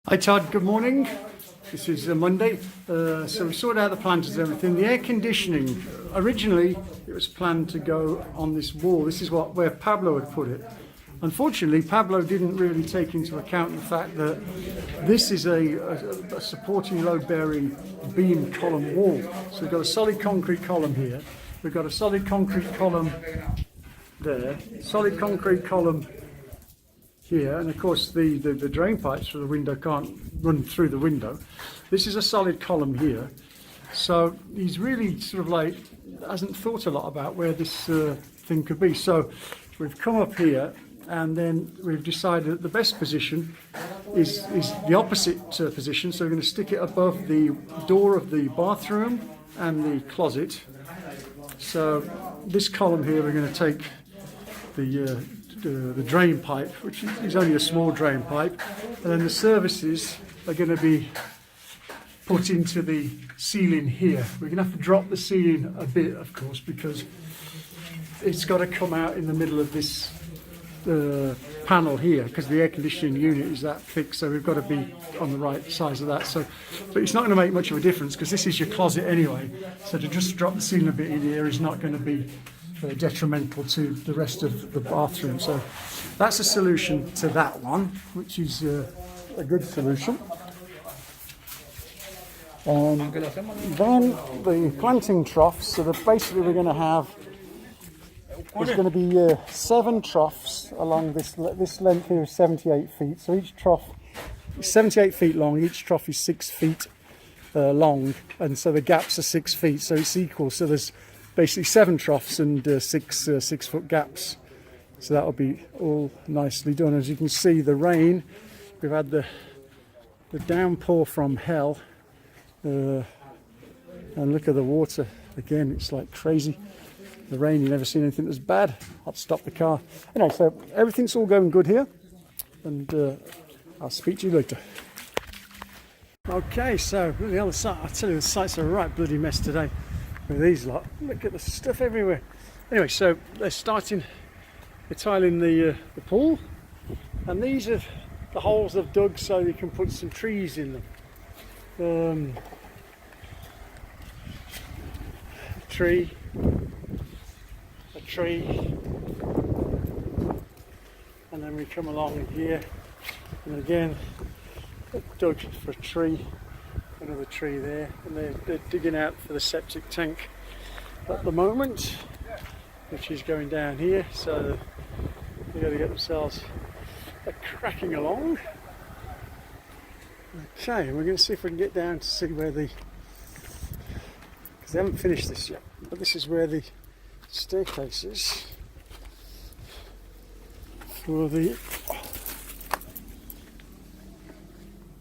Hi Todd, good morning. This is Monday. So we sorted out the planters and everything. The air conditioning, originally it was planned to go on this wall. This is where Pablo had put it. Unfortunately, Pablo didn't really take into account the fact that this is a supporting load-bearing beam column wall. So we've got a solid concrete column here. We've got a solid concrete column there, solid concrete column here, and of course the drain pipes for the window can't run through the window. This is a solid column here, so he's really sort of like hasn't thought a lot about where this thing could be. So we've come up here and then we've decided that the best position is the opposite position. So we're going to stick it above the door of the bathroom and the closet. So this column here, we're going to take the drain pipe, which is only a small drain pipe, and then the services are going to be put into the ceiling here. We're going to have to drop the ceiling a bit, of course, because it's got to come out in the middle of this panel here, because the air conditioning unit is that thick, so we've got to be on the right size of that. So, but it's not going to make much of a difference because this is your closet anyway, so to just drop the ceiling a bit in here is not going to be detrimental to the rest of the bathroom. So that's a solution to that one, which is a good solution. And then the planting troughs, so that basically we're going to have, there's going to be 7 troughs along this length here is 78 feet. So each trough is 78 feet long, each trough is 6 feet long, and so the gaps are 6 feet, so it's equal. So there's basically 7 troughs and 6 foot gaps. So that'll be all nicely done. As you can see, the rain, we've had the downpour from hell, and look at the water again, it's like crazy. The rain, you've never seen anything that's bad. I'll stop the car. Anyway, so everything's all going good here, and I'll speak to you later. Okay, so the other side, I tell you, the site's a right bloody mess today with these lot. Look at the stuff everywhere. Anyway, so they're tiling the pool, and these are the holes they've dug so you can put some trees in them. A tree, and then we come along here, and again dug for a tree, another tree there, and they're digging out for the septic tank at the moment, which is going down here, so they've got to get themselves cracking along. Okay, we're going to see if we can get down to see where because they haven't finished this yet, but this is where the staircase is for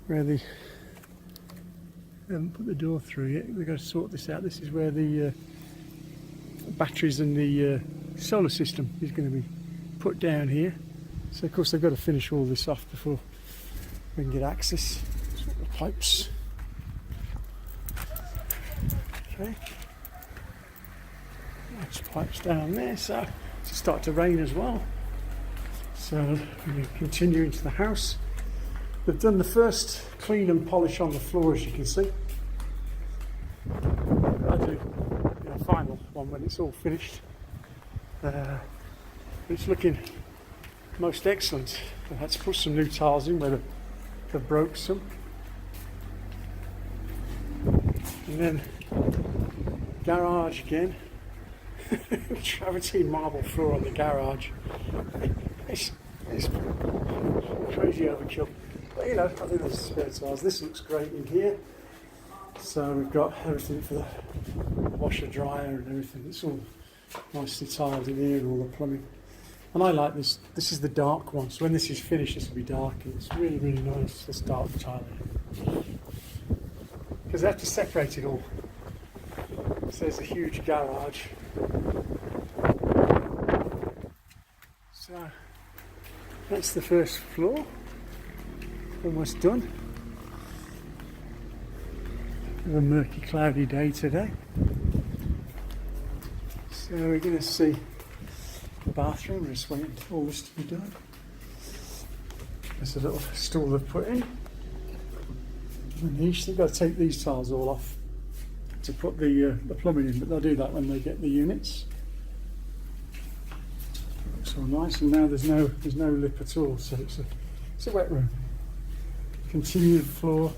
where they haven't put the door through yet. We've got to sort this out. This is where the batteries and the solar system is going to be put down here. So of course they've got to finish all this off before we can get access. Sort the pipes. Okay. There's pipes down there, so it's start to rain as well. So we continue into the house. They've done the first clean and polish on the floor, as you can see. I'll do the final one when it's all finished. It's looking most excellent. I've had to put some new tiles in where they've broke some. And then garage again. Travertine marble floor on the garage. It's crazy overkill. But you know, I think there's spare tiles. This looks great in here. So we've got everything for the washer dryer and everything. It's all nicely tiled in here and all the plumbing. And I like this. This is the dark one. So when this is finished, this will be dark, and it's really, really nice. This dark tile because they have to separate it all. So there's a huge garage. So that's the first floor, almost done. A murky, cloudy day today. So we're going to see the bathroom. We're just waiting for all this to be done. There's a little stool they've put in. niche. They've got to take these tiles all off to put the plumbing in, but they'll do that when they get the units. Looks all nice, and now there's no lip at all, so it's a wet room. Continued floor.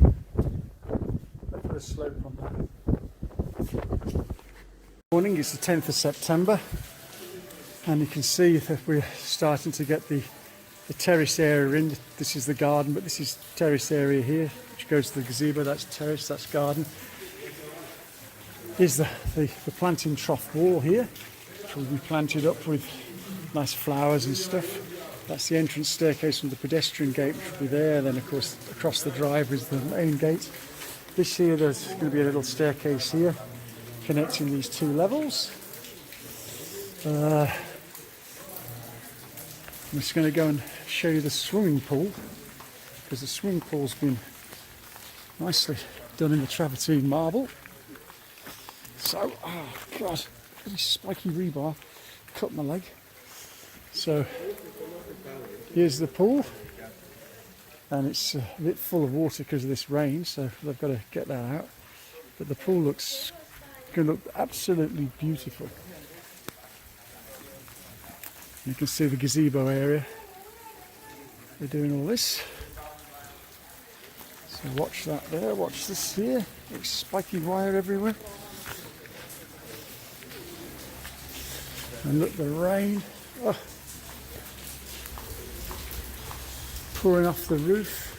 They put a slope on that. Morning is the 10th of September, and you can see that we're starting to get the terrace area in. This is the garden, but this is terrace area here, which goes to the gazebo. That's terrace, that's garden. Here's the planting trough wall here, which will be planted up with nice flowers and stuff. That's the entrance staircase from the pedestrian gate, which will be there. Then, of course, across the drive is the main gate. This here, there's going to be a little staircase here connecting these two levels. I'm just going to go and show you the swimming pool, because the swimming pool's been nicely done in the travertine marble. So, oh god, really spiky rebar, cut my leg. So, here's the pool, and it's a bit full of water because of this rain, so they've got to get that out. But the pool looks going to look absolutely beautiful. You can see the gazebo area. They're doing all this. So watch that there, watch this here. Looks spiky wire everywhere. And look, the rain. Oh. Pouring off the roof.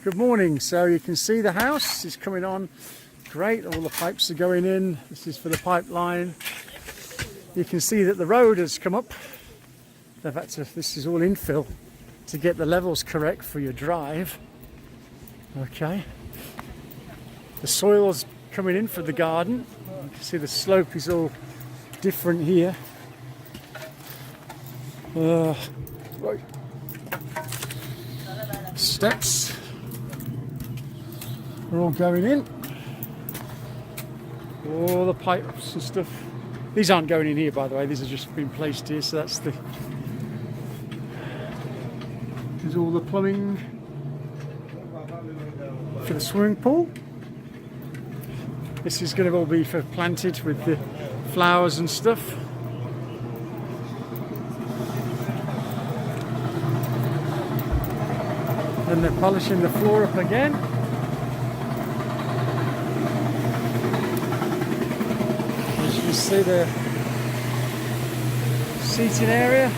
Good morning. So you can see the house is coming on. Great, all the pipes are going in. This is for the pipeline. You can see that the road has come up. They've had to, this is all infill to get the levels correct for your drive. Okay. The soil's coming in for the garden. You can see the slope is all different here. Right. Steps are all going in. All the pipes and stuff. These aren't going in here, by the way. These have just been placed here. So that's the. There's all the plumbing for the swimming pool. This is going to all be for planted with the flowers and stuff. And they're polishing the floor up again. As you can see, the seating area,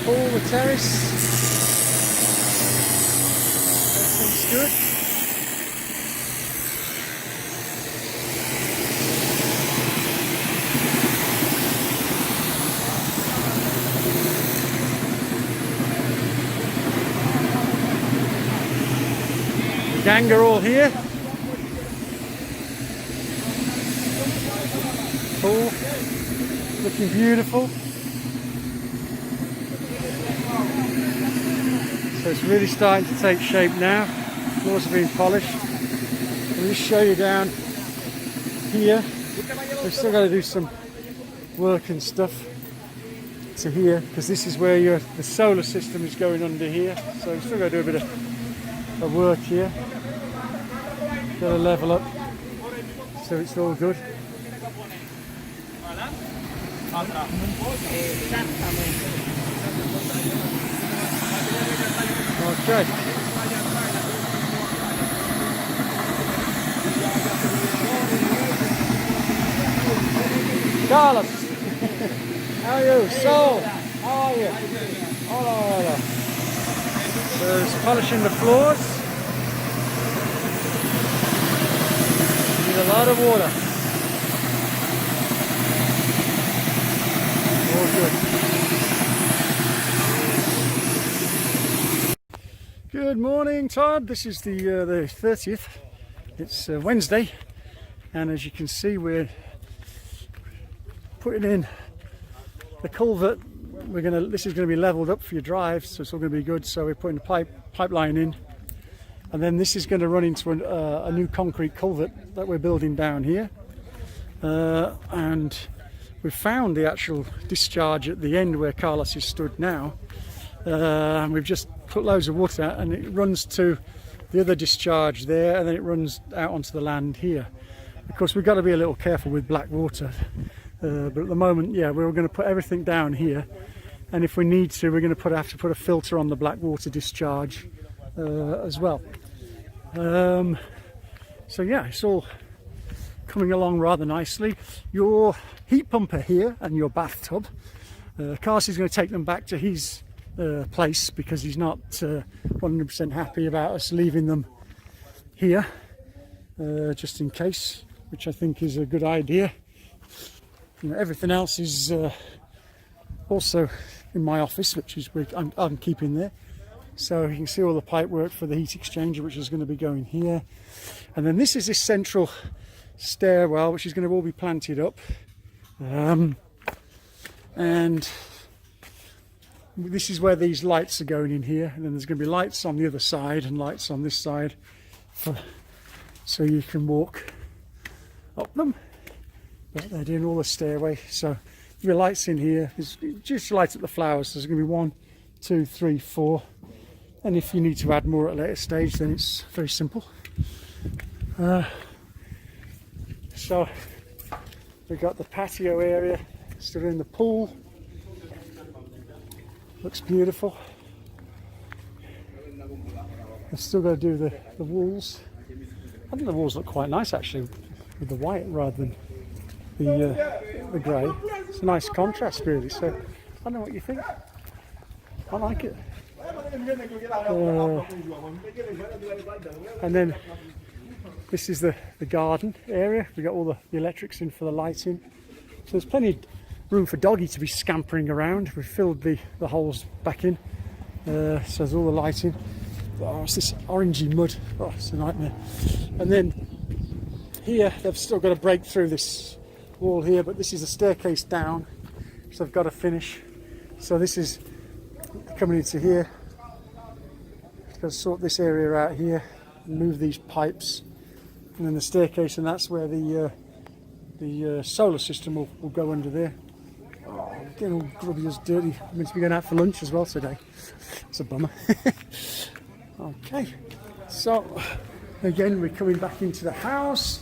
all the terrace. Everything's good. Gang are all here. Pool, looking beautiful. So it's really starting to take shape now. Floors are being polished. I'll just show you down here. We've still got to do some work and stuff to here, because this is where the solar system is going under here. So we've still got to do a bit of work here. Got to level up so it's all good. Okay. Carlos, how are you? Sol, how are you? Hola. So it's polishing the floors. Need a lot of water. All good. Good morning, Todd. This is the 30th. It's Wednesday, and as you can see, we're putting in the culvert. This is going to be leveled up for your drive, so it's all going to be good. So we're putting the pipeline in, And then this is going to run into a new concrete culvert that we're building down here. And we found the actual discharge at the end where Carlos is stood now. And we've just put loads of water out, and it runs to the other discharge there, and then it runs out onto the land here. Of course, we've got to be a little careful with black water. But at the moment, yeah, we're going to put everything down here. And if we need to, we're going to have to put a filter on the black water discharge as well. So yeah, it's all coming along rather nicely. Your heat pumper here and your bathtub, Carlos is going to take them back to his place because he's not 100% happy about us leaving them here, just in case, which I think is a good idea. You know, everything else is also in my office, which is I'm keeping there. So you can see all the pipe work for the heat exchanger, which is going to be going here. And then this is this central stairwell, which is going to all be planted up. And this is where these lights are going in here. And then there's going to be lights on the other side and lights on this side, so you can walk up them. But they're doing all the stairway. So there'll be lights in here. There's just lights at the flowers. So there's going to be 1, 2, 3, 4. And if you need to add more at a later stage, then it's very simple. So we've got the patio area, still in the pool. Looks beautiful. I've still got to do the walls. I think the walls look quite nice actually, with the white rather than the grey. It's a nice contrast really, so I don't know what you think. I like it. And then this is the garden area. We've got all the electrics in for the lighting. So there's plenty of room for Doggy to be scampering around. We've filled the holes back in. So there's all the lighting. Oh, it's this orangey mud. Oh, it's a nightmare. And then here, they've still got to break through this wall here, but this is a staircase down, so I've got to finish. So this is coming into here. I've got to sort this area out here, and move these pipes, and then the staircase, and that's where the solar system will go under there. Oh, I'm getting all grubby as dirty. I'm meant to be going out for lunch as well today. It's a bummer. Okay, so again we're coming back into the house,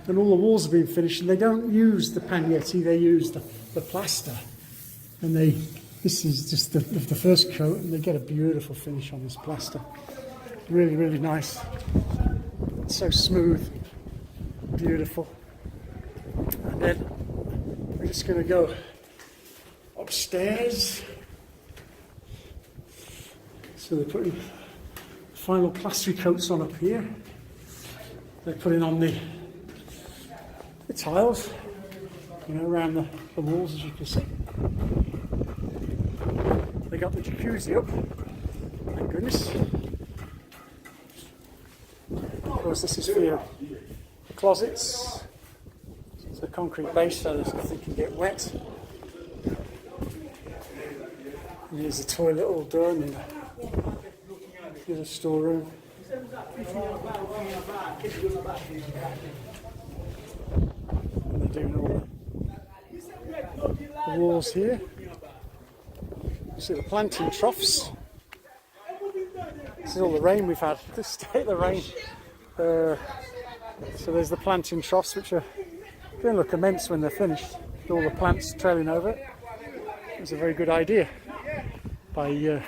and all the walls have been finished, and they don't use the Pagnetti, they use the plaster, and this is just the first coat, and they get a beautiful finish on this plaster. Really, really nice. It's so smooth, beautiful. And then we're just going to go upstairs. So they're putting final plastery coats on up here. They're putting on the tiles, you know, around the walls, as you can see. They got the jacuzzi up, thank goodness. Of course, this is for your closets. It's a concrete base, so there's nothing can get wet. And here's the toilet all done, and here's a storeroom. And they're doing all the walls here. You see the planting troughs. This is all the rain we've had. This state of the rain. So there's the planting troughs, which are going to look immense when they're finished, with all the plants trailing over it. It's a very good idea by the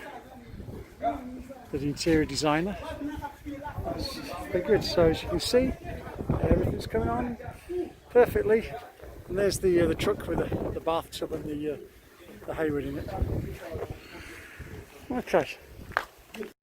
interior designer. It's very good. So as you can see, everything's coming on perfectly. And there's the truck with the bathtub and the Hayward in it. Okay.